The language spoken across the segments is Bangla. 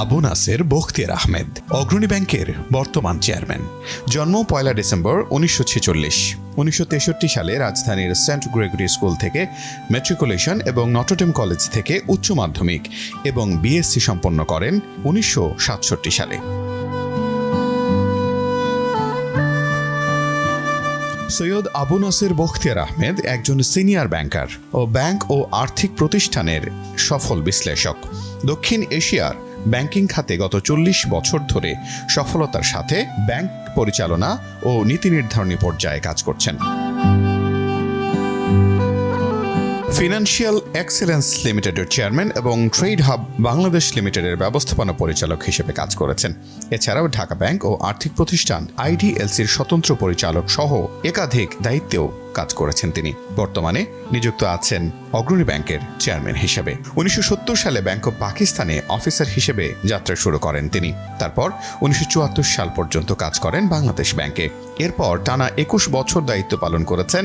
আবু নাসের বখতিয়ার আহমেদ অগ্রণী ব্যাংকের বর্তমান চেয়ারম্যান। জন্ম 1 ডিসেম্বর 1946। 1963 সালে রাজধানীর সেন্ট গ্রেগরি স্কুল থেকে ম্যাট্রিকুলেশন এবং নটরডেম কলেজ থেকে উচ্চ মাধ্যমিক এবং বিএসসি সম্পন্ন করেন 1967 সালে। সৈয়দ আবু নাসের বখতিয়ার আহমেদ একজন সিনিয়র ব্যাংকার ও ব্যাংক ও আর্থিক প্রতিষ্ঠানের সফল বিশ্লেষক। দক্ষিণ এশিয়ার ব্যাংকিং খাতে গত 40 বছর ধরে সফলতার সাথে ব্যাংক পরিচালনা ও নীতি নির্ধারণী পর্যায়ে কাজ করছেন। ফিনান্সিয়াল এক্সেলেন্স লিমিটেডের চেয়ারম্যান এবং ট্রেড হাব বাংলাদেশ লিমিটেডের ব্যবস্থাপনা পরিচালক হিসেবে কাজ করেছেন। এছাড়াও ঢাকা ব্যাংক ও আর্থিক প্রতিষ্ঠান আইডিএলসির স্বতন্ত্র পরিচালক সহ একাধিক দায়িত্বেও কাজ করেছেন তিনি। বর্তমানে নিযুক্ত আছেন অগ্রণী ব্যাংকের চেয়ারম্যান হিসেবে। 1970 সালে ব্যাংক অব পাকিস্তানে অফিসার হিসেবে যাত্রা শুরু করেন তিনি। তারপর 1974 সাল পর্যন্ত কাজ করেন বাংলাদেশ ব্যাংকে। এরপর টানা 21 বছর দায়িত্ব পালন করেছেন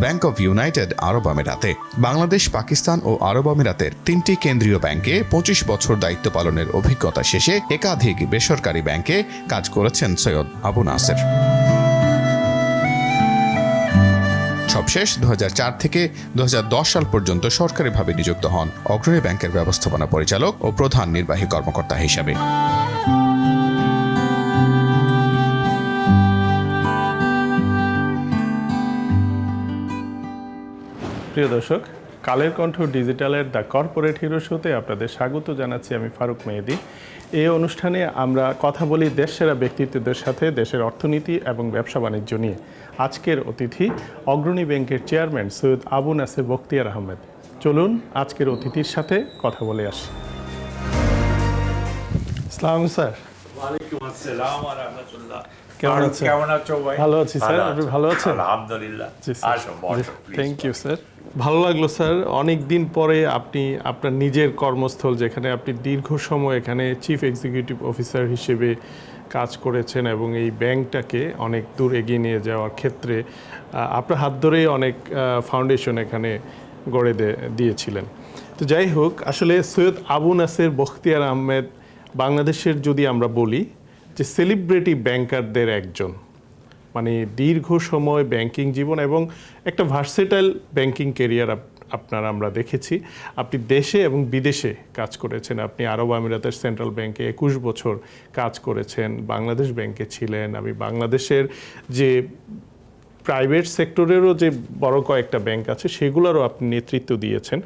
ব্যাংক অব ইউনাইটেড আরব আমিরাতে। বাংলাদেশ, পাকিস্তান ও আরব আমিরাতের 3টি কেন্দ্রীয় ব্যাংকে 25 বছর দায়িত্ব পালনের অভিজ্ঞতা শেষে একাধিক বেসরকারি ব্যাংকে কাজ করেছেন সৈয়দ আবু নাসের। সবশেষ 2004 থেকে 2010 সাল পর্যন্ত সরকারিভাবে নিযুক্ত হন অগ্রণী ব্যাংকের ব্যবস্থাপনা পরিচালক ও প্রধান নির্বাহী কর্মকর্তা হিসেবে। প্রিয় দর্শক, Kaler Kantho ডিজিটালের the corporate hero শোতে আপনাদের স্বাগত জানাচ্ছি। আমি ফারুক মেহেদি। এই অনুষ্ঠানে আমরা কথা বলি দেশসেরা ব্যক্তিত্বদের সাথে দেশের অর্থনীতি এবং ব্যবসা বাণিজ্য নিয়ে। আজকের অতিথি অগ্রণী ব্যাংকের চেয়ারম্যান সৈয়দ আবু নাসের বখতিয়ার আহমেদ। চলুন আজকের অতিথির সাথে কথা বলে আসি। আসসালামু স্যার। ওয়ালাইকুম আসসালাম ওয়া রাহমাতুল্লাহ। কেমন আছো ভাই? ভালো আছি স্যার। আপনি ভালো আছেন? আলহামদুলিল্লাহ। Thank you sir. ভালো লাগলো স্যার, অনেক দিন পরে আপনি আপনার নিজের কর্মস্থল, যেখানে আপনি দীর্ঘ সময় এখানে চিফ এক্সিকিউটিভ অফিসার হিসেবে কাজ করেছেন এবং এই ব্যাংকটাকে অনেক দূর এগিয়ে নিয়ে যাওয়ার ক্ষেত্রে আপনার হাত ধরেই অনেক ফাউন্ডেশন এখানে গড়ে দিয়েছিলেন। তো যাই হোক, আসলে সৈয়দ আবু নাসের বখতিয়ার আহমেদ বাংলাদেশের, যদি আমরা বলি যে সেলিব্রিটি ব্যাংকারদের একজন, মানে দীর্ঘ সময় ব্যাংকিং জীবন এবং একটা ভার্সেটাইল ব্যাংকিং ক্যারিয়ার আমরা দেখেছি। আপনি দেশে এবং বিদেশে কাজ করেছেন। আপনি আরব আমিরাতের সেন্ট্রাল ব্যাংকে 21 বছর কাজ করেছেন, বাংলাদেশ ব্যাংকে ছিলেন। আমি বাংলাদেশের যে প্রাইভেট সেক্টরেরও যে বড় কয়েকটা ব্যাংক আছে সেগুলোরও আপনি নেতৃত্ব দিয়েছেন,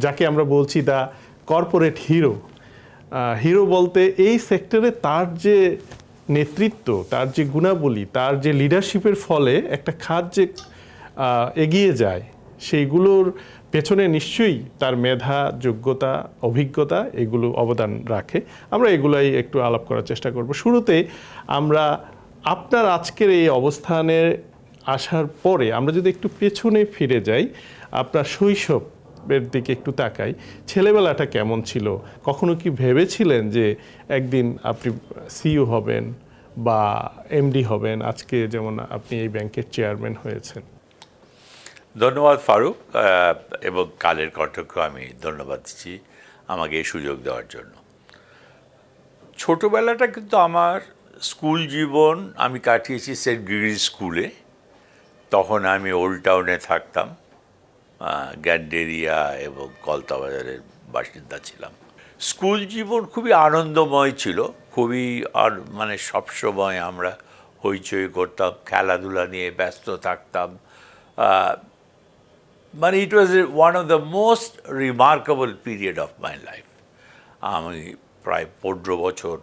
যাকে আমরা বলছি দ্য কর্পোরেট হিরো। হিরো বলতে এই সেক্টরে তার যে নেতৃত্ব, তার যে গুণাবলী, তার যে লিডারশিপের ফলে একটা খাত যে এগিয়ে যায়, সেইগুলোর পেছনে নিশ্চয়ই তার মেধা, যোগ্যতা, অভিজ্ঞতা এগুলো অবদান রাখে। আমরা এগুলাই একটু আলাপ করার চেষ্টা করব। শুরুতে আমরা আপনার আজকের এই অবস্থানে আসার পরে আমরা যদি একটু পেছনে ফিরে যাই, আপনার শৈশবের দিকে একটু তাকাই। ছেলেবেলাটা কেমন ছিল? কখনো কি ভেবেছিলেন যে একদিন আপনি সিইও হবেন বা এমডি হবেন, আজকে যেমন আপনি এই ব্যাংকের চেয়ারম্যান হয়েছেন? ধন্যবাদ ফারুক, এবং কালের কণ্ঠকে আমি ধন্যবাদ দিচ্ছি আমাকে এই সুযোগ দেওয়ার জন্য। ছোটোবেলাটা কিন্তু আমার স্কুল জীবন আমি কাটিয়েছি সেন্ট গ্রেগরি স্কুলে। তখন আমি ওল্ড টাউনে থাকতাম, গ্যান্ডেরিয়া এবং কলতাবাজারের বাসিন্দা ছিলাম। স্কুল জীবন খুবই আনন্দময় ছিল, খুবই মানে সবসময় আমরা হইচই করতাম, খেলাধুলা নিয়ে ব্যস্ত থাকতাম। মানে it was one of the most remarkable period of my life. আমি প্রায় 15 বছর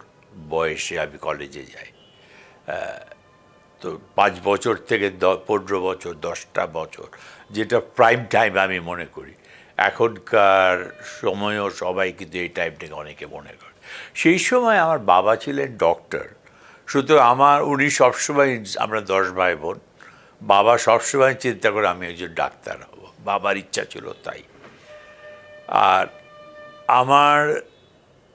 বয়সে আমি কলেজে যাই। তো 5 বছর থেকে 15 বছর, 10টা বছর, যেটা প্রাইম টাইম আমি মনে করি। এখনকার সময়ও সবাই কিন্তু এই টাইমটাকে অনেকে মনে করে। সেই সময় আমার বাবা ছিলেন ডক্টর, সুতরাং উনি সবসময়, আমরা 10 ভাই বোন, বাবা সবসময় চিন্তা করে আমি একজন ডাক্তার হব, বাবার ইচ্ছা ছিল তাই। আর আমার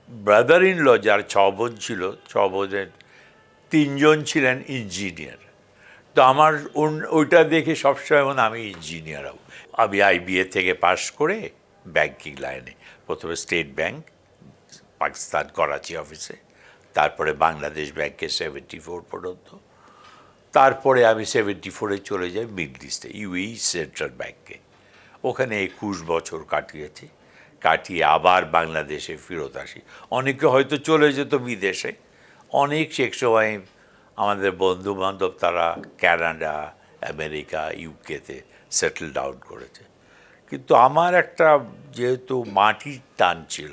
ব্রাদার ইন ল, যার 6 বোন ছিল, 6 বোনের 3 জন ছিলেন ইঞ্জিনিয়ার। তো আমার ওইটা দেখে সবসময় মনে আমি ইঞ্জিনিয়ার হব। আমি IBA থেকে পাশ করে ব্যাংকিং লাইনে, প্রথমে স্টেট ব্যাংক, পাকিস্তান করাচি অফিসে, তারপরে বাংলাদেশ ব্যাংকে 74 পর্যন্ত, তারপরে আমি 74-এ চলে যাই মিডল ইস্টে ইউএই সেন্ট্রাল ব্যাংকে, ওখানে 21 বছর কাটিয়েছি। কাটিয়ে আবার বাংলাদেশে ফেরত আসি। অনেকে হয়তো চলে যেত বিদেশে, অনেক এক সময় আমাদের বন্ধু বান্ধব তারা কানাডা, আমেরিকা, ইউকেতে সেটেল ডাউন করেছে। কিন্তু আমার একটা যেহেতু মাটির টান ছিল,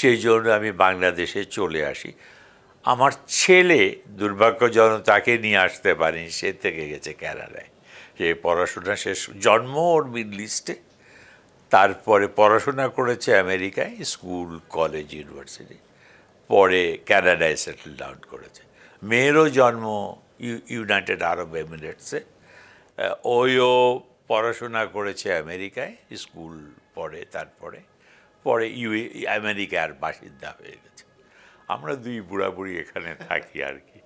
সেই জন্য আমি বাংলাদেশে চলে আসি। আমার ছেলে দুর্ভাগ্যজনক, তাকে নিয়ে আসতে পারিনি, সে থেকে গেছে কানাডায়। সে পড়াশোনা শেষ, জন্ম ওর মিডল ইস্টে, তারপরে পড়াশোনা করেছে আমেরিকায়, স্কুল, কলেজ, ইউনিভার্সিটি, পরে কানাডায় সেটেল ডাউন করেছে। মেয়েরও জন্ম ইউনাইটেড আরব এমিরেটসে, ওইও পড়াশোনা করেছে আমেরিকায়, স্কুল পড়ে, তারপরে পরে আমেরিকার বাসিন্দা হয়ে গেছে। আমরা দুই বুড়াবুড়ি এখানে থাকি আর কি,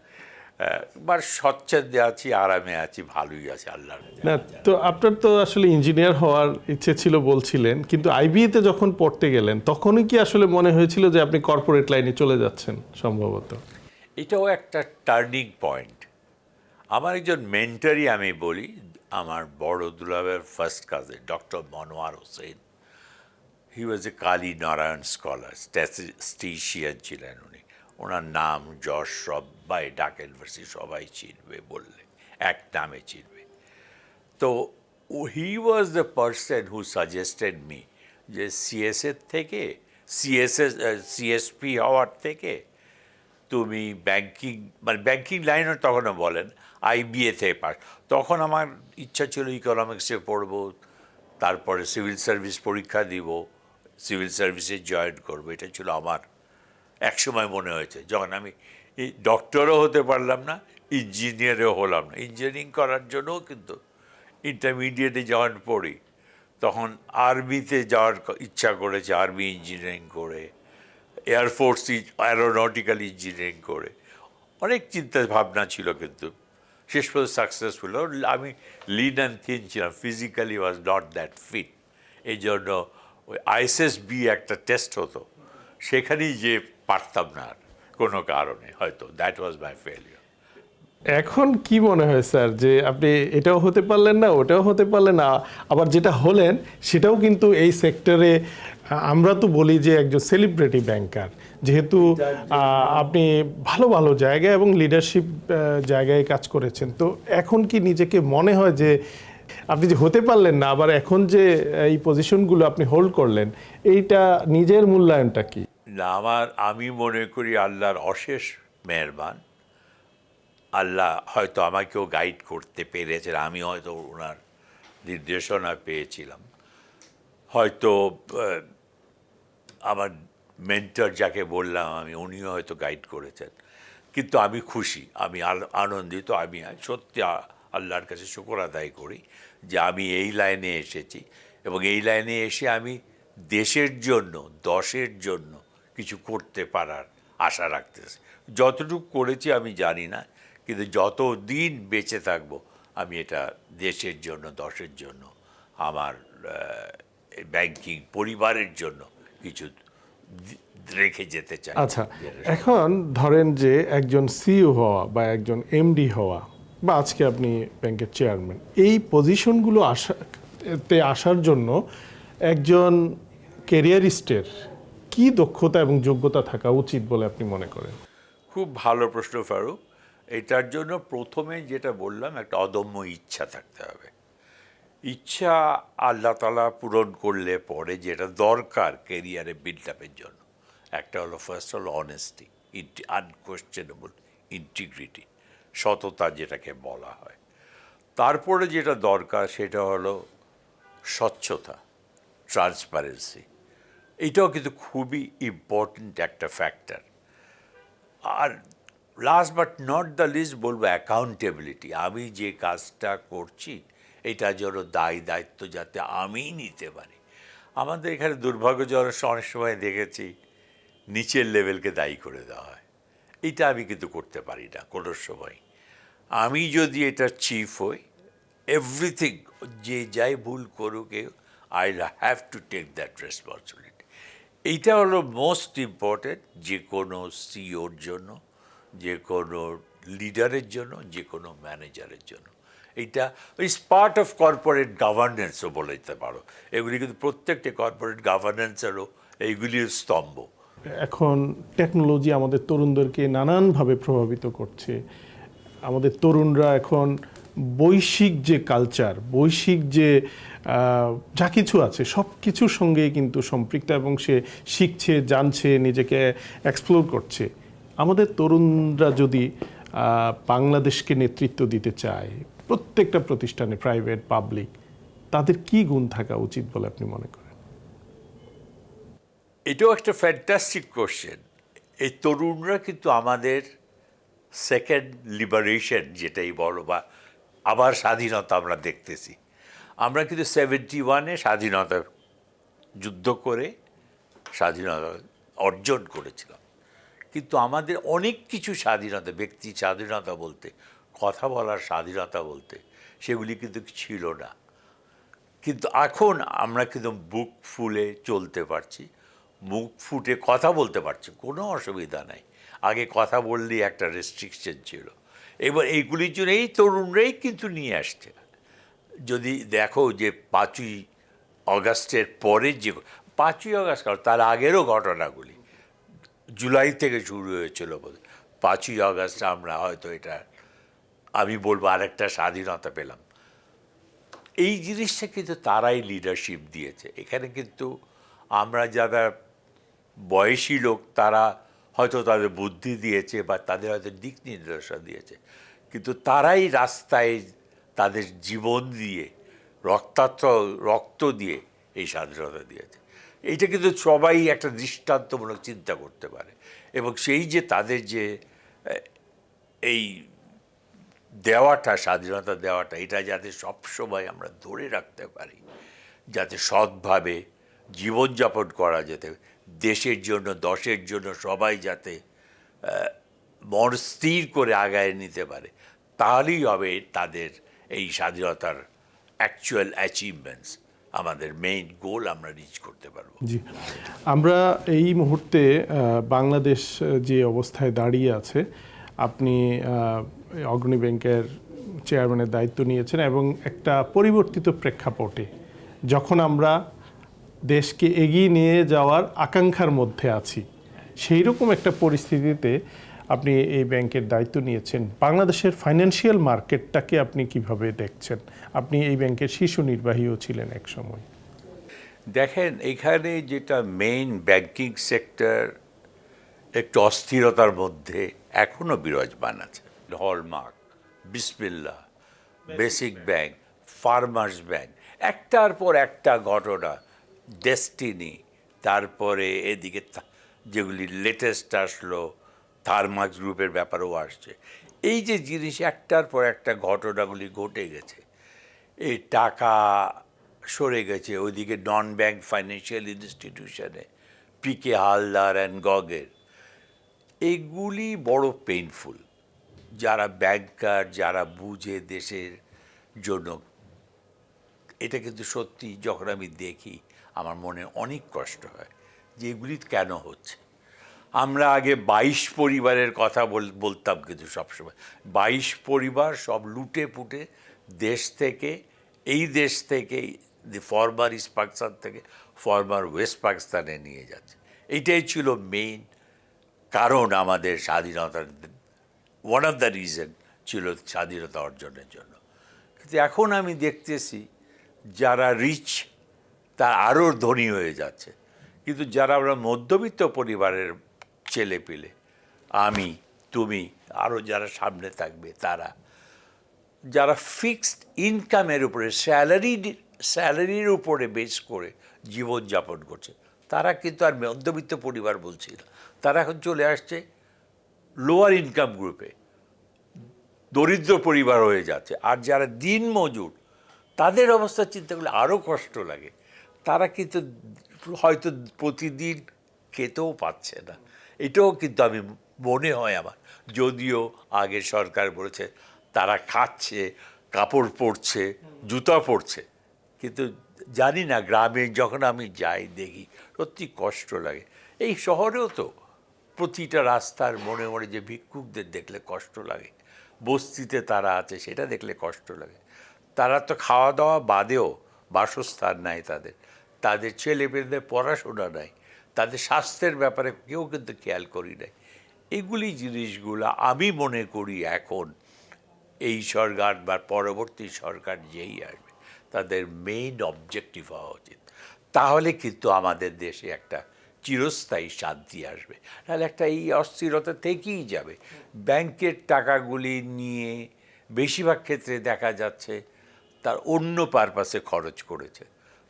এবার স্বচ্ছন্দে আছি, আরামে আছি, ভালোই আছে আল্লাহর। না, তো আপনার তো আসলে ইঞ্জিনিয়ার হওয়ার ইচ্ছে ছিল বলছিলেন, কিন্তু আইবিএতে যখন পড়তে গেলেন তখনই কি আসলে মনে হয়েছিল যে আপনি কর্পোরেট লাইনে চলে যাচ্ছেন সম্ভবত? এটাও একটা টার্নিং পয়েন্ট। আমার একজন মেন্টারই আমি বলি, আমার বড় দুলাভের first cousin doctor Monowar Hossain. He was a Kali Narayan scholar, statistician ছিলেন উনি। ওনার নাম যশ সবাই, ঢাকা ইউনিভার্সিটি সবাই চিনবে, বললে এক নামে চিনবে। তো he was the person who suggested me যে সিএসএর থেকে, সিএসপি হওয়ার থেকে তুমি ব্যাংকিং, মানে ব্যাংকিং লাইনও তখনও বলেন, আইবিএ থেকে পাস। তখন আমার ইচ্ছা ছিল ইকোনমিক্সে পড়বো, তারপরে সিভিল সার্ভিস পরীক্ষা দিব, সিভিল সার্ভিসে জয়েন করবো, এটা ছিল আমার একসময় মনে হয়েছে। যখন আমি ডক্টরও হতে পারলাম না, ইঞ্জিনিয়ারও হলাম না। ইঞ্জিনিয়ারিং করার জন্যও কিন্তু ইন্টারমিডিয়েটে যখন পড়ি তখন আর্মিতে যাওয়ার ইচ্ছা করেছে, আর্মি ইঞ্জিনিয়ারিং করে, এয়ারফোর্স অ্যারোনটিক্যাল ইঞ্জিনিয়ারিং করে, অনেক চিন্তা ভাবনা ছিল, কিন্তু শেষ পর্যন্ত সাকসেসফুল। আমি লিন অ্যান্ড থিন ছিলাম, physically was not that fit. এই জন্য ওই আইএসএসবি একটা টেস্ট হতো, সেখানেই যে পারতাম না আর কোনো কারণে, হয়তো দ্যাট ওয়াজ মাই ফেলিওর। এখন কি মনে হয় স্যার যে আপনি এটাও হতে পারলেন না, ওটাও হতে পারলেন না, আবার যেটা হলেন সেটাও কিন্তু এই সেক্টরে আমরা তো বলি যে একজন সেলিব্রিটি ব্যাংকার, যেহেতু আপনি ভালো ভালো জায়গায় এবং লিডারশিপ জায়গায় কাজ করেছেন, তো এখন কি নিজেকে মনে হয় যে আপনি যে হতে পারলেন না, আবার এখন যে এই পজিশনগুলো আপনি হোল্ড করলেন, এইটা নিজের মূল্যায়নটা কি? না, আমি মনে করি আল্লাহর অশেষ মেহেরবান। আল্লাহ হয়তো আমাকেও গাইড করতে পেরেছেন, আমি হয়তো ওনার নির্দেশনা পেয়েছিলাম, হয়তো আমার মেন্টর যাকে বললাম আমি, উনিও হয়তো গাইড করেছেন। কিন্তু আমি খুশি, আমি আনন্দিত, আমি সত্যি আল্লাহর কাছে শুকর আদায় করি যে আমি এই লাইনে এসেছি, এবং এই লাইনে এসে আমি দেশের জন্য, দশের জন্য কিছু করতে পারার আশা রাখতেছি। যতটুকু করেছি আমি জানি না, কিন্তু যত দিন বেঁচে থাকব আমি এটা দেশের জন্য, দশের জন্য, আমার ব্যাংকিং পরিবারের জন্য কিছু রেখে যেতে চাই। আচ্ছা, এখন ধরেন যে একজন সিইও হওয়া বা একজন এমডি হওয়া, বা আজকে আপনি ব্যাংকের চেয়ারম্যান, এই পজিশনগুলো আসার জন্য একজন ক্যারিয়ারিস্টের কি দক্ষতা এবং যোগ্যতা থাকা উচিত বলে আপনি মনে করেন? খুব ভালো প্রশ্ন ফারুক। এটার জন্য প্রথমে যেটা বললাম, একটা অদম্য ইচ্ছা থাকতে হবে। ইচ্ছা আল্লাহ তাআলা পূরণ করলে পরে যেটা দরকার কেরিয়ারে বিল্ড আপের জন্য, একটা হলো ফার্স্ট হলো অনেস্টি, আনকোয়েশ্চেনেবল ইন্টিগ্রিটি, সততা যেটাকে বলা হয়। তারপরে যেটা দরকার সেটা হলো স্বচ্ছতা, ট্রান্সপারেন্সি। এটাও কিন্তু খুবই ইম্পর্ট্যান্ট একটা ফ্যাক্টর। আর last but not the least বলবো অ্যাকাউন্টেবিলিটি। আমি যে কাজটা করছি এটা যেন দায়িত্ব যাতে আমিই নিতে পারি। আমাদের এখানে দুর্ভাগ্যজনক অনেক সময় দেখেছি নিচের লেভেলকে দায়ী করে দেওয়া হয়। এটা আমি কিন্তু করতে পারি না কোনো সময়। আমি যদি এটা চিফ হই, এভরিথিং, যে যাই ভুল করুক, I have to take that responsibility. এইটা হলো মোস্ট ইম্পর্টেন্ট যে কোনো সিইওর জন্য, যে কোনো লিডারের জন্য, যে কোনো ম্যানেজারের জন্য। এইটা ইজ পার্ট অফ কর্পোরেট গভর্নেন্সও বলে দিতে পারো। এগুলি কিন্তু প্রত্যেকটা কর্পোরেট গভর্নেন্সেরও এইগুলির স্তম্ভ। এখন টেকনোলজি আমাদের তরুণদেরকে নানানভাবে প্রভাবিত করছে। আমাদের তরুণরা এখন বৈশ্বিক যে কালচার, বৈশ্বিক যে যা কিছু আছে সব কিছুর সঙ্গেই কিন্তু সম্পৃক্ত, এবং সে শিখছে, জানছে, নিজেকে এক্সপ্লোর করছে। আমাদের তরুণরা যদি বাংলাদেশকে নেতৃত্ব দিতে চায়, প্রত্যেকটা প্রতিষ্ঠানে, প্রাইভেট পাবলিক, তাদের কি গুণ থাকা উচিত বলে আপনি মনে করেন? এটাও একটা ফ্যান্টাস্টিক কোশ্চেন। এই তরুণরা কিন্তু আমাদের সেকেন্ড লিবারেশন যেটাই বলো, বা আবার স্বাধীনতা আমরা দেখতেছি। আমরা কিন্তু 71-এ স্বাধীনতা যুদ্ধ করে স্বাধীনতা অর্জন করেছিলাম, কিন্তু আমাদের অনেক কিছু স্বাধীনতা, ব্যক্তি স্বাধীনতা বলতে, কথা বলার স্বাধীনতা বলতে, সেগুলি কিন্তু ছিল না। কিন্তু এখন আমরা কিন্তু বুক ফুলে চলতে পারছি, মুখ ফুটে কথা বলতে পারছি, কোনো অসুবিধা নাই। আগে কথা বললেই একটা রেস্ট্রিকশন ছিল। এবার এইগুলির জন্য এই তরুণরাই কিন্তু নিয়ে আসছে। যদি দেখো যে 5ই অগাস্টের পরে যে 5ই অগাস্ট, তার আগেরও ঘটনাগুলি জুলাই থেকে শুরু হয়েছিল বোধ। 5ই অগাস্ট আমরা হয়তো এটা, আমি বলবো, আরেকটা স্বাধীনতা পেলাম। এই জিনিসটা কিন্তু তারাই লিডারশিপ দিয়েছে। এখানে কিন্তু আমরা যারা বয়সী লোক, তারা হয়তো তাদের বুদ্ধি দিয়েছে বা তাদের হয়তো দিক নির্দেশনা দিয়েছে, কিন্তু তারাই রাস্তায় তাদের জীবন দিয়ে, রক্ত দিয়ে এই স্বাধীনতা দিয়েছে। এইটা কিন্তু সবাই একটা দৃষ্টান্তমূলক চিন্তা করতে পারে। এবং সেই যে তাদের যে এই দেওয়াটা, স্বাধীনতা দেওয়াটা, এটা যাতে সবসময় আমরা ধরে রাখতে পারি, যাতে সৎভাবে জীবনযাপন করা যেতে, দেশের জন্য, দশের জন্য সবাই যাতে মন স্থির করে আগায় নিতে পারে, তাহলেই হবে তাদের এই স্বাধীনতার অ্যাকচুয়াল অ্যাচিভমেন্টস, আমাদের মেইন গোল আমরা রিচ করতে পারবো। জি, আমরা এই মুহূর্তে বাংলাদেশ যে অবস্থায় দাঁড়িয়ে আছে, আপনি অগ্রণী ব্যাংকের চেয়ারম্যানের দায়িত্ব নিয়েছেন, এবং একটা পরিবর্তিত প্রেক্ষাপটে যখন আমরা দেশকে এগিয়ে নিয়ে যাওয়ার আকাঙ্ক্ষার মধ্যে আছি, সেই রকম একটা পরিস্থিতিতে আপনি এই ব্যাংকের দায়িত্ব নিয়েছেন। বাংলাদেশের ফাইন্যান্সিয়াল মার্কেটটাকে আপনি কিভাবে দেখছেন? আপনি এই ব্যাংকের শীর্ষ নির্বাহীও ছিলেন এক সময়। দেখেন, এখানে যেটা মেইন ব্যাংকিং সেক্টর একটু অস্থিরতার মধ্যে এখনও বিরাজমান আছে। হলমার্ক, বিসমিল্লাহ, বেসিক ব্যাংক, ফার্মার্স ব্যাংক, একটার পর একটা ঘটনা, ডেস্টিনি, তারপরে এদিকে যেগুলি লেটেস্ট আসলো, থার্মাক্স গ্রুপের ব্যাপারেও আসছে। এই যে জিনিস একটার পর একটা ঘটনাগুলি ঘটে গেছে, এই টাকা সরে গেছে ওইদিকে নন ব্যাংক ফাইন্যান্সিয়াল ইনস্টিটিউশনে, পিকে হালদার অ্যান্ড গগের, এগুলি বড় পেইনফুল। যারা ব্যাংকার, যারা বুঝে দেশের জন্য, এটা কিন্তু সত্যি, যখন আমি দেখি আমার মনে অনেক কষ্ট হয় যে এগুলি কেন হচ্ছে। আমরা আগে 22 পরিবারের কথা বলতাম, কিন্তু সবসময় 22 পরিবার সব লুটে পুটে দেশ থেকে, এই দেশ থেকে, ফরমার ইস্ট পাকিস্তান থেকে ফরমার ওয়েস্ট পাকিস্তানে নিয়ে যাচ্ছে। এইটাই ছিল মেইন কারণ আমাদের স্বাধীনতার, ওয়ান অফ দ্য রিজন ছিল স্বাধীনতা অর্জনের জন্য। কিন্তু এখন আমি দেখতেছি যারা রিচ তারা আরও ধনী হয়ে যাচ্ছে, কিন্তু যারা আমরা মধ্যবিত্ত পরিবারের ছেলে পেলে, আমি, তুমি, আরও যারা সামনে থাকবে, তারা যারা ফিক্সড ইনকামের উপরে, স্যালারির উপরে বেস করে জীবনযাপন করছে, তারা কিন্তু আর মধ্যবিত্ত পরিবার বলছি না, তারা এখন চলে আসছে লোয়ার ইনকাম গ্রুপে, দরিদ্র পরিবার হয়ে যাচ্ছে। আর যারা দিন মজুর, তাদের অবস্থা চিন্তা করলে আরও কষ্ট লাগে। তারা কিন্তু হয়তো প্রতিদিন খেতেও পাচ্ছে না। এটাও কিন্তু আমি মনে হয় আমার, যদিও আগের সরকার বলেছে তারা খাচ্ছে, কাপড় পরছে, জুতা পরছে, কিন্তু জানি না, গ্রামে যখন আমি যাই দেখি সত্যি কষ্ট লাগে। এই শহরেও তো প্রতিটা রাস্তার মোড়ে মোড়ে যে ভিক্ষুকদের দেখলে কষ্ট লাগে, বস্তিতে তারা আছে সেটা দেখলে কষ্ট লাগে। তারা তো খাওয়া দাওয়া বাদেও বাসস্থান নাই তাদের, তাদের ছেলেমেয়েদের পড়াশোনা নাই, তাদের স্বাস্থ্যের ব্যাপারে কেউ কিন্তু খেয়াল করি নাই। এগুলি জিনিসগুলো আমি মনে করি এখন এই সরকার বা পরবর্তী সরকার যেই আসবে তাদের মেইন অবজেক্টিভ হওয়া উচিত। তাহলে কিন্তু আমাদের দেশে একটা চিরস্থায়ী শান্তি আসবে, নাহলে একটা এই অস্থিরতা থেকেই যাবে। ব্যাংকের টাকাগুলি নিয়ে বেশিরভাগ ক্ষেত্রে দেখা যাচ্ছে তার অন্য পারপাসে খরচ করেছে,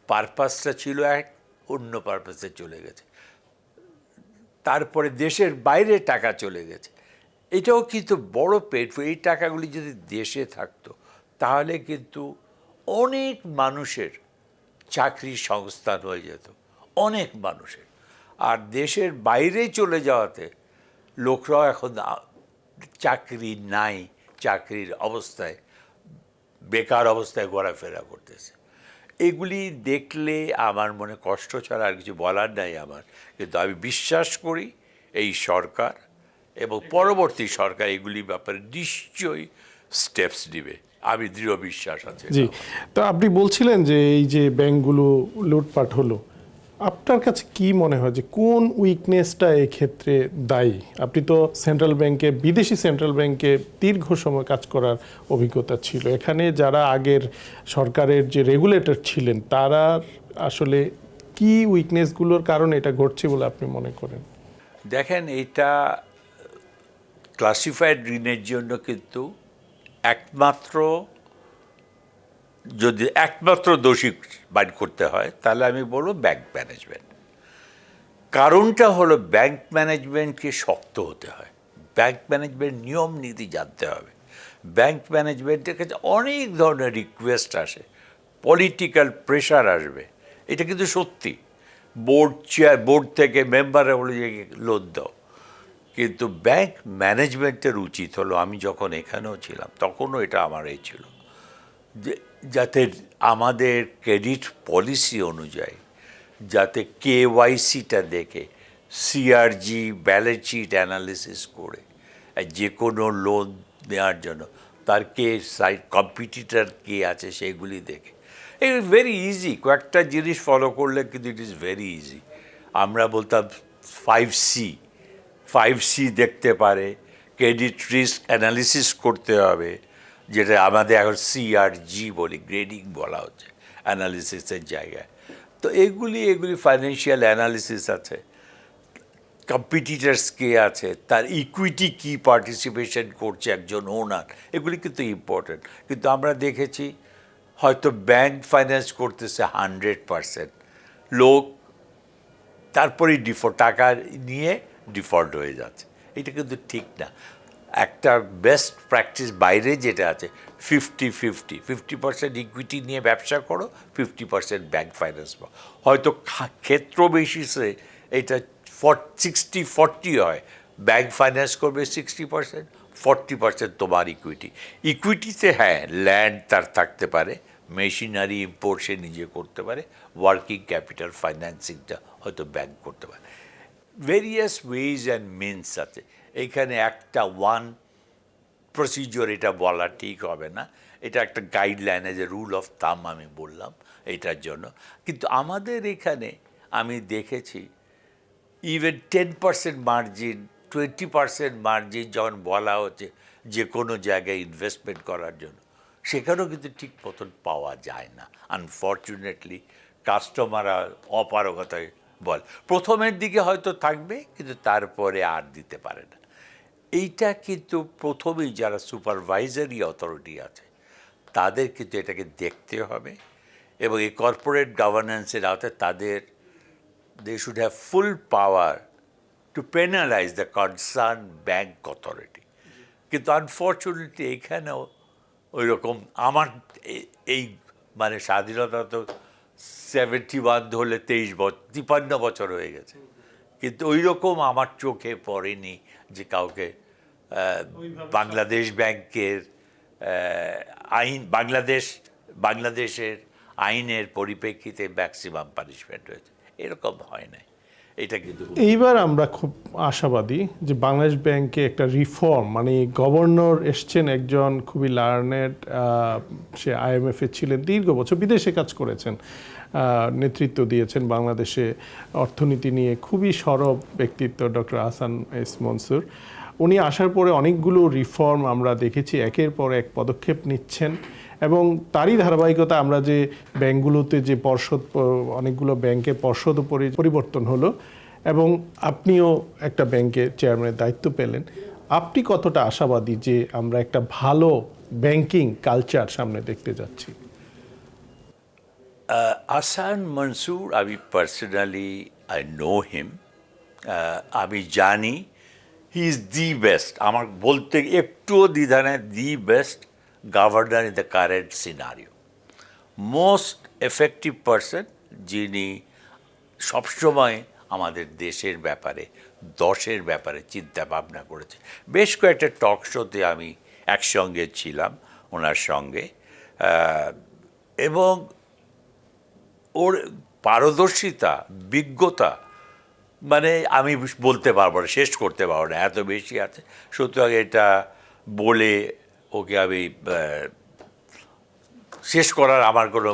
পারপাসটা ছিল এক, অন্য পারপাসে চলে গেছে, তারপরে দেশের বাইরে টাকা চলে গেছে। এটাও কিন্তু বড় পেট। এই টাকাগুলি যদি দেশে থাকতো তাহলে কিন্তু অনেক মানুষের চাকরির সংস্থান হয়ে যেত, অনেক মানুষের। আর দেশের বাইরে চলে যাওয়াতে লোকরাও এখন চাকরি নাই, চাকরির অবস্থায় বেকার অবস্থায় ঘোরাফেরা করতেছে। এগুলি দেখলে আমার মনে কষ্ট ছাড়া আর কিছু বলার নাই আমার। কিন্তু আমি বিশ্বাস করি এই সরকার এবং পরবর্তী সরকার এগুলি ব্যাপারে নিশ্চয়ই স্টেপস নেবে, আমি দৃঢ় বিশ্বাস আছে। জি, তো আপনি বলছিলেন যে এই যে ব্যাংকগুলো লুটপাট হলো, আপনার কাছে কি মনে হয় যে কোন উইকনেসটা এক্ষেত্রে দায়ী? আপনি তো সেন্ট্রাল ব্যাংকে, বিদেশি সেন্ট্রাল ব্যাংকে দীর্ঘ সময় কাজ করার অভিজ্ঞতা ছিল। এখানে যারা আগের সরকারের যে রেগুলেটর ছিলেন তারা আসলে কি উইকনেসগুলোর কারণে এটা ঘটছে বলে আপনি মনে করেন? দেখেন, এটা ক্লাসিফাইড ঋণের জন্য কিন্তু যদি একমাত্র দোষী বাইর করতে হয় তাহলে আমি বলবো ব্যাংক ম্যানেজমেন্ট। কারণটা হলো ব্যাংক ম্যানেজমেন্টকে শক্ত হতে হয়, ব্যাংক ম্যানেজমেন্ট নিয়ম নীতি জানতে হবে। ব্যাংক ম্যানেজমেন্টের কাছে অনেক ধরনের রিকোয়েস্ট আসে, পলিটিক্যাল প্রেশার আসবে, এটা কিন্তু সত্যি। বোর্ড থেকে মেম্বাররা বলে যে লোন দাও, কিন্তু ব্যাংক ম্যানেজমেন্টের উচিত হলো, আমি যখন এখানেও ছিলাম তখনও এটা আমার এই ছিল, যাতে আমাদের ক্রেডিট পলিসি অনুযায়ী যাতে KYCটা দেখে, CRG ব্যালেন্স শিট অ্যানালিসিস করে যে কোনো লোন নেওয়ার জন্য তার কম্পিটিটর কে আছে সেগুলি দেখে। ইট ইজ ভেরি ইজি, কয়েকটা জিনিস ফলো করলে কিন্তু ইট ইজ ভেরি ইজি। আমরা বলতাম 5C দেখতে পারে, ক্রেডিট রিস্ক অ্যানালিসিস করতে হবে, যেটা আমাদের এখন CRG বলি, গ্রেডিং বলা হচ্ছে অ্যানালিসিসের জায়গায়। তো এগুলি ফাইন্যান্সিয়াল অ্যানালিসিস আছে, কম্পিটিটার্স কে আছে, তার ইকুইটি কি পার্টিসিপেশন করছে একজন ওনার, এগুলি কিন্তু ইম্পর্টেন্ট। কিন্তু আমরা দেখেছি হয়তো ব্যাংক ফাইন্যান্স করতেছে 100%, লোক তারপরেই টাকা নিয়ে ডিফল্ট হয়ে যাচ্ছে। এটা কিন্তু ঠিক না। একটা বেস্ট প্র্যাকটিস বাইরে যেটা আছে 50-50 ইকুইটি নিয়ে ব্যবসা করো, 50% ব্যাংক ফাইন্যান্স। হয়তো ক্ষেত্র বেসিসে এটা 60-40 হয়, ব্যাংক ফাইন্যান্স করবে 60%, 40% তোমার ইকুইটিতে হ্যাঁ ল্যান্ড তার থাকতে পারে, মেশিনারি ইম্পোর্ট সে নিজে করতে পারে, ওয়ার্কিং ক্যাপিটাল ফাইন্যান্সিংটা হয়তো ব্যাংক করতে পারে। ভেরিয়াস ওয়েজ অ্যান্ড মিনস আছে এইখানে, একটা ওয়ান প্রসিজিওর এটা বলা ঠিক হবে না, এটা একটা guideline, as a rule of থাম আমি বললাম এটার জন্য। কিন্তু আমাদের এখানে আমি দেখেছি ইভেন 10% মার্জিন, 20% মার্জিন যখন বলা হচ্ছে যে কোনো জায়গায় ইনভেস্টমেন্ট করার জন্য, সেখানেও কিন্তু ঠিক মতন পাওয়া যায় না। আনফর্চুনেটলি কাস্টমাররা অপারগতায় বল, প্রথমের দিকে হয়তো থাকবে কিন্তু তারপরে আর দিতে পারে না। এইটা কিন্তু প্রথমেই যারা সুপারভাইজারি অথরিটি আছে তাদের কিন্তু এটাকে দেখতে হবে, এবং এই কর্পোরেট গভর্নেন্সের আওতায় তাদের they should have full power to penalize the concerned bank authority. কিন্তু আনফর্চুনেটলি এখানেও ওই রকম আমার এই মানে স্বাধীনতা তো 71 হলে 53 বছর হয়ে গেছে, কিন্তু ওই রকম আমার চোখে পড়েনি যে কাউকে বাংলাদেশ ব্যাংকের আইন, বাংলাদেশের আইনের পরিপ্রেক্ষিতে ম্যাক্সিমাম পানিশমেন্ট হয়েছে, এরকম হয় নাই। এটা কিন্তু এইবার আমরা খুব আশাবাদী যে বাংলাদেশ ব্যাংকে একটা রিফর্ম, মানে গভর্নর এসছেন একজন খুবই লার্নেড, সে IMF এ ছিলেন দীর্ঘ বছর, বিদেশে কাজ করেছেন, নেতৃত্ব দিয়েছেন বাংলাদেশে অর্থনীতি নিয়ে, খুবই সরব ব্যক্তিত্ব ডক্টর আহসান এস মনসুর। উনি আসার পরে অনেকগুলো রিফর্ম আমরা দেখেছি, একের পর এক পদক্ষেপ নিচ্ছেন, এবং তারই ধারাবাহিকতা আমরা যে ব্যাংকগুলোতে যে পর্ষদ, অনেকগুলো ব্যাংকের পর্ষদ পরিবর্তন হলো, এবং আপনিও একটা ব্যাংকের চেয়ারম্যানের দায়িত্ব পেলেন। আপনি কতটা আশাবাদী যে আমরা একটা ভালো ব্যাংকিং কালচার সামনে দেখতে যাচ্ছি? আহসান মনসুর, আমি পার্সোনালি আই নো হিম, আমি জানি হি ইজ দি বেস্ট, আমার বলতে একটুও দ্বিধা নেই, the best governor in the current scenario, most effective person, যিনি সবসময় আমাদের দেশের ব্যাপারে, দশের ব্যাপারে চিন্তা ভাবনা করেছে। বেশ কয়েকটা টক শোতে আমি একসঙ্গে ছিলাম ওনার সঙ্গে, এবং ওর পারদর্শিতা, বিজ্ঞতা, মানে আমি বলতে পারবো না, শেষ করতে পারবো না, এত বেশি আছে। সুতরাং এটা বলে ওকে আমি শেষ করার আমার কোনো,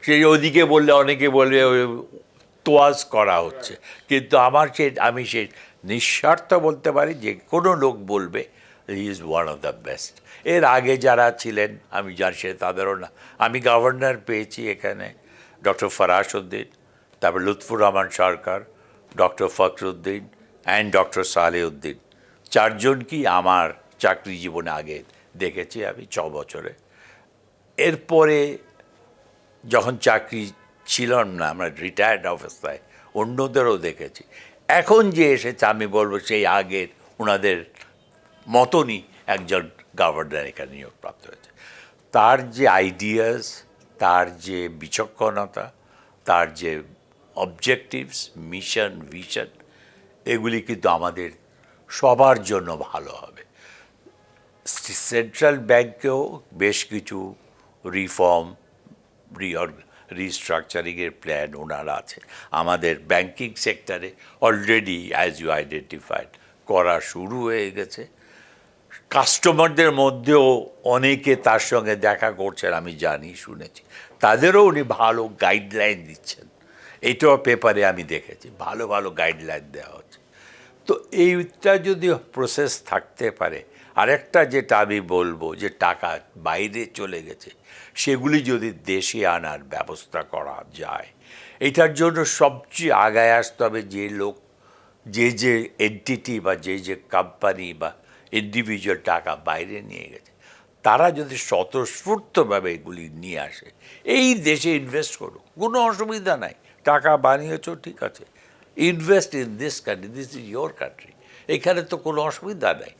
সেই ওদিকে বললে অনেকে বলবে তোয়াজ করা হচ্ছে, কিন্তু আমি সেই নিঃস্বার্থ বলতে পারি যে কোনো লোক বলবে he is one of the best. এর আগে যারা ছিলেন আমি জানি সে তাদেরও না, আমি গভর্নর পেয়েছি এখানে ডক্টর ফরাশ উদ্দিন, তারপর Lutfur Rahman Sarkar, doctor Fakhruddin and doctor Salehuddin, চারজনকেই আমার চাকরি জীবনে আগে দেখেছি আমি 6 বছরে। এরপরে যখন চাকরি ছিলাম না, আমরা রিটায়ার্ড অবস্থায় অন্যদেরও দেখেছি। এখন যে এসেছে আমি বলবো সেই আগের ওনাদের মতনই একজন গভর্নর এখানে নিয়োগপ্রাপ্ত হয়েছে। তার যে আইডিয়াস, তার যে বিচক্ষণতা, তার যে অবজেক্টিভস, মিশন, ভিশন, এগুলি কিন্তু আমাদের সবার জন্য ভালো হবে। সেন্ট্রাল ব্যাংকেও বেশ কিছু রিফর্ম, রিস্ট্রাকচারিংয়ের প্ল্যান ওনার আছে। আমাদের ব্যাংকিং সেক্টরে অলরেডি অ্যাজ ইউ আইডেন্টিফাইড করা শুরু হয়ে গেছে। কাস্টমারদের মধ্যেও অনেকে তার সঙ্গে দেখা করছেন, আমি জানি, শুনেছি, তাদেরও উনি ভালো গাইডলাইন দিচ্ছেন। এটাও পেপারে আমি দেখেছি, ভালো ভালো গাইডলাইন দেওয়া হচ্ছে। তো এইটা যদি প্রসেস থাকতে পারে, আরেকটা যেটা আমি বলবো যে টাকা বাইরে চলে গেছে সেগুলি যদি দেশে আনার ব্যবস্থা করা যায়, এটার জন্য সবচেয়ে আগায় আসতে হবে যে লোক, যে এন্টিটি বা যে কোম্পানি বা ইন্ডিভিজুয়াল টাকা বাইরে নিয়ে গেছে, তারা যদি স্বতঃস্ফূর্তভাবে এগুলি নিয়ে আসে, এই দেশে ইনভেস্ট করুক, কোনো অসুবিধা নাই, টাকা বানিয়েছ ঠিক আছে, invest in this country, this is your country, এখানে তো কোনো অসুবিধা নাই।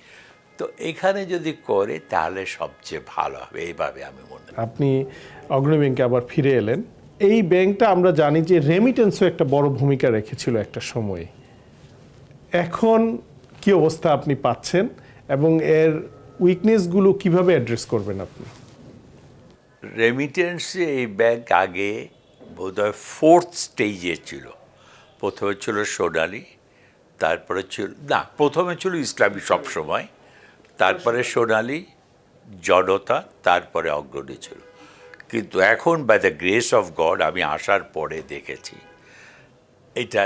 তো এখানে যদি করে তাহলে সবচেয়ে ভালো হবে, এইভাবে আমি মনে করি। আপনি অগ্রণী ব্যাংকে আবার ফিরে এলেন। এই ব্যাংকটা আমরা জানি যে রেমিটেন্সও একটা বড় ভূমিকা রেখেছিল একটা সময়ে। এখন কি অবস্থা আপনি পাচ্ছেন এবং এর উইকনেসগুলো কিভাবে অ্যাড্রেস করবেন আপনি? রেমিটেন্সে এই ব্যাংক আগে বোধহয় 4th স্টেজে ছিল। প্রথমে ছিল সোনালী, তারপরে ছিল না, প্রথমে ছিল ইসলামী সবসময়, তারপরে সোনালী, জনতা, তারপরে অগ্রণী ছিল। কিন্তু এখন by the grace of God আমি আসার পরে দেখেছি এটা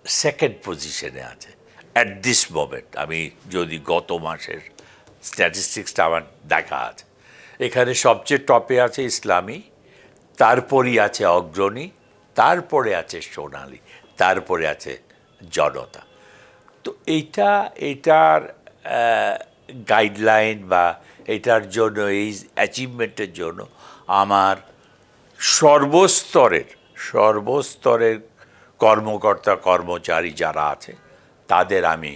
সেকেন্ড পজিশনে আছে অ্যাট দিস মোমেন্ট। আমি যদি গত মাসের স্ট্যাটিস্টিক্সটা আমার দেখা আছে, এখানে সবচেয়ে টপে আছে ইসলামী, তারপরই আছে অগ্রণী, তারপরে আছে সোনালী, তারপরে আছে জনতা। তো এটার গাইডলাইন বা এটার জন্য, এই অ্যাচিভমেন্টের জন্য আমার সর্বস্তরের কর্মকর্তা কর্মচারী যারা আছে তাদের আমি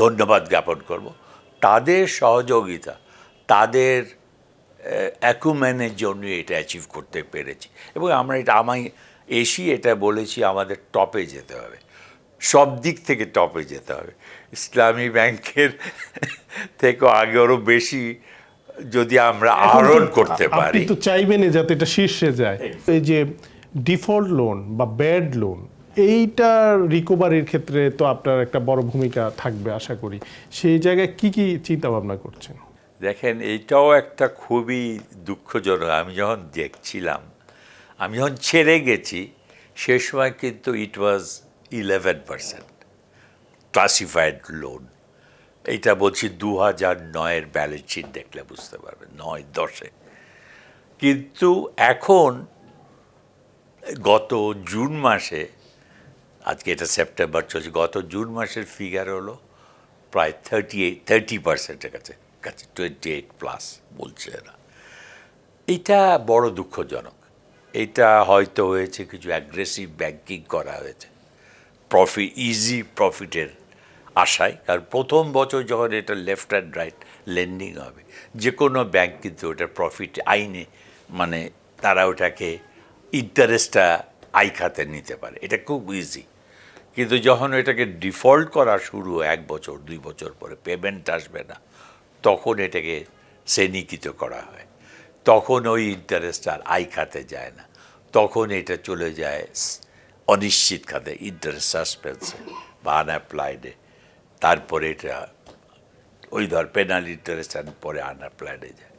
ধন্যবাদ জ্ঞাপন করব। তাদের সহযোগিতা, তাদের অ্যাকুমেনের জন্য এটা অ্যাচিভ করতে পেরেছি। এবং আমি এটা বলেছি আমাদের টপে যেতে হবে, সব দিক থেকে টপে যেতে হবে। ইসলামী ব্যাংকের থেকেও আগে আরও বেশি যদি আমরা আহরণ করতে আপনি পারি। তো চাইবেনই যাতে এটা শীর্ষে যায়। এই যে ডিফল্ট লোন বা ব্যাড লোন, এইটা রিকভারির ক্ষেত্রে তো আপনার একটা বড় ভূমিকা থাকবে আশা করি। সেই জায়গায় কি কি চিন্তা ভাবনা করছেন? দেখেন, এইটাও একটা খুবই দুঃখজনক। আমি যখন দেখছিলাম, আমি যখন ছেড়ে গেছি, সে সময় কিন্তু ইট ওয়াজ 11% ক্লাসিফাইড লোন। এইটা বলছি 2009-এর ব্যালেন্স শিট দেখলে বুঝতে পারবেন, 9-10-এ। কিন্তু এখন গত জুন মাসে, আজকে এটা সেপ্টেম্বর চলছে, গত জুন মাসের ফিগার হলো প্রায় 30%-এর কাছে 28+ বলছে এরা। এটা বড় দুঃখজনক। এটা হয়তো হয়েছে কিছু অ্যাগ্রেসিভ ব্যাংকিং করা হয়েছে ইজি প্রফিটের আশায়। কারণ প্রথম বছর যখন এটা লেফট অ্যান্ড রাইট লেন্ডিং হবে, যে কোনো ব্যাংক কিন্তু ওটা প্রফিট আইনে, মানে তারা ওটাকে ইন্টারেস্টটা আই খাতে নিতে পারে, এটা খুব ইজি। কিন্তু যখন এটাকে ডিফল্ট করা শুরু 1 বছর 2 বছর পরে পেমেন্ট আসবে না, তখন এটাকে শ্রেণীকৃত করা হয়। তখন ওই ইন্টারেস্ট আর আই খাতে যায় না, তখন এটা চলে যায় অনিশ্চিত খাতে, ইন্টারেস্ট সাসপেন্সে বা আনঅ্যাপ্লাইডে। তারপরে এটা ওই পেনাল ইন্টারেস্ট পরে আনঅ্যাপ্লাইডে যায়।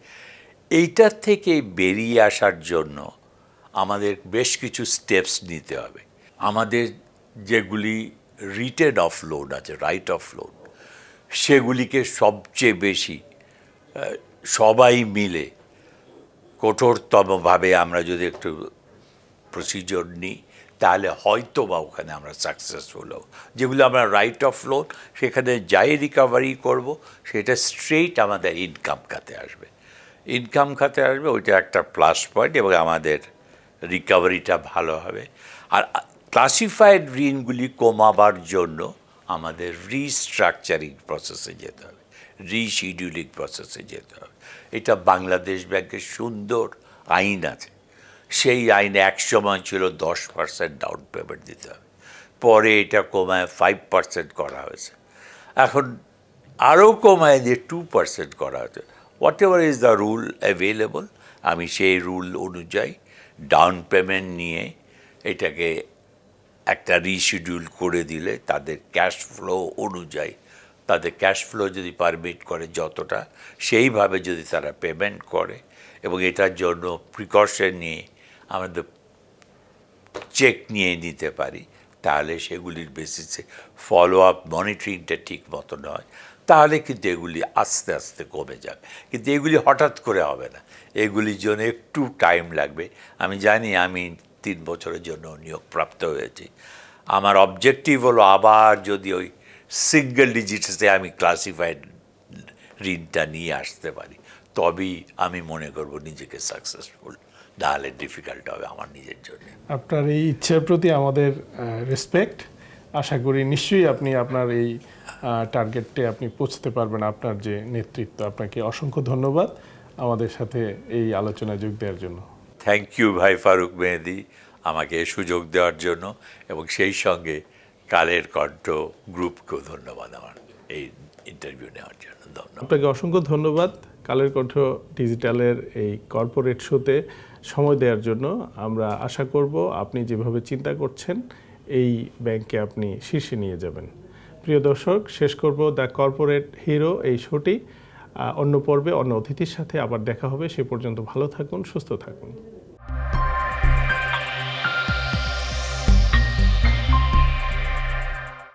এইটার থেকে বেরিয়ে আসার জন্য আমাদের বেশ কিছু স্টেপস নিতে হবে। আমাদের যেগুলি রিটেন অফ লোন আছে, রাইট অফ লোন, সেগুলিকে সবচেয়ে বেশি সবাই মিলে কঠোরতমভাবে আমরা যদি একটু প্রসিজিওর নিই, তাহলে হয়তো বা ওখানে আমরা সাকসেসফুল হব। যেগুলো আমরা রাইট অফ লোন, সেখানে যাই রিকভারি করব, সেটা স্ট্রেইট আমাদের ইনকাম খাতে আসবে। ইনকাম খাতে আসবে, ওইটা একটা প্লাস পয়েন্ট, এবং আমাদের রিকভারিটা ভালো হবে। আর ক্লাসিফাইড ঋণগুলি কমাবার জন্য আমাদের রিস্ট্রাকচারিং প্রসেসে যেতে হবে, রিশিডিউলিং প্রসেসে যেতে হবে। এটা বাংলাদেশ ব্যাংকের সুন্দর আইন আছে। সেই আইনে এক সময় ছিল 10% ডাউন পেমেন্ট দিতে হবে, পরে এটা কমায় 5% করা হয়েছে, এখন আরও কমায় দিয়ে 2% করা হয়েছে। What ever is the rule available, আমি সেই রুল অনুযায়ী ডাউন পেমেন্ট নিয়ে এটাকে একটা রিশিডিউল করে দিলে, তাদের ক্যাশ ফ্লো অনুযায়ী, তাদের ক্যাশ ফ্লো যদি পারমিট করে যতটা, সেইভাবে যদি তারা পেমেন্ট করে, এবং এটার জন্য প্রিকশন নিয়ে আমাদের চেক নিয়ে নিতে পারি, তাহলে সেগুলির বেসিসে ফলো আপ মনিটরিংটা ঠিক মতো নয়, তাহলে কিন্তু এগুলি আস্তে আস্তে কমে যাবে। কিন্তু এগুলি হঠাৎ করে হবে না, এগুলির জন্য একটু টাইম লাগবে। আমি জানি, আমি 3 বছরের জন্য নিয়োগপ্রাপ্ত হয়েছি। আমার অবজেক্টিভ হলো আবার যদি ওই সিঙ্গেল ডিজিটসে আমি ক্লাসিফাইড ঋণটা নিয়ে আসতে পারি, তবেই আমি মনে করব নিজেকে সাকসেসফুল, নাহলে ডিফিকাল্ট হবে আমার নিজের জন্য। আপনার এই ইচ্ছার প্রতি আমাদের রেসপেক্ট। আশা করি নিশ্চয়ই আপনি আপনার এই টার্গেটে আপনি পৌঁছতে পারবেন, আপনার যে নেতৃত্ব। আপনাকে অসংখ্য ধন্যবাদ আমাদের সাথে এই আলোচনায় যোগ দেওয়ার জন্য। থ্যাংক ইউ ভাই ফারুক মেহেদি, আমাকে সুযোগ দেওয়ার জন্য, এবং সেই সঙ্গে কালের কণ্ঠ গ্রুপকেও ধন্যবাদ আমার এই ইন্টারভিউ নেওয়ার জন্য। ধন্যবাদ আপনাকে অসংখ্য ধন্যবাদ কালের কণ্ঠ ডিজিটালের এই কর্পোরেট শোতে সময় দেওয়ার জন্য। আমরা আশা করব আপনি যেভাবে চিন্তা করছেন, এই ব্যাংকে আপনি শীর্ষে নিয়ে যাবেন। প্রিয় দর্শক, শেষ করব দ্য কর্পোরেট হিরো এই শোটি। অন্য পর্বে অন্য অতিথির সাথে আবার দেখা হবে। সে পর্যন্ত ভালো থাকুন, সুস্থ থাকুন।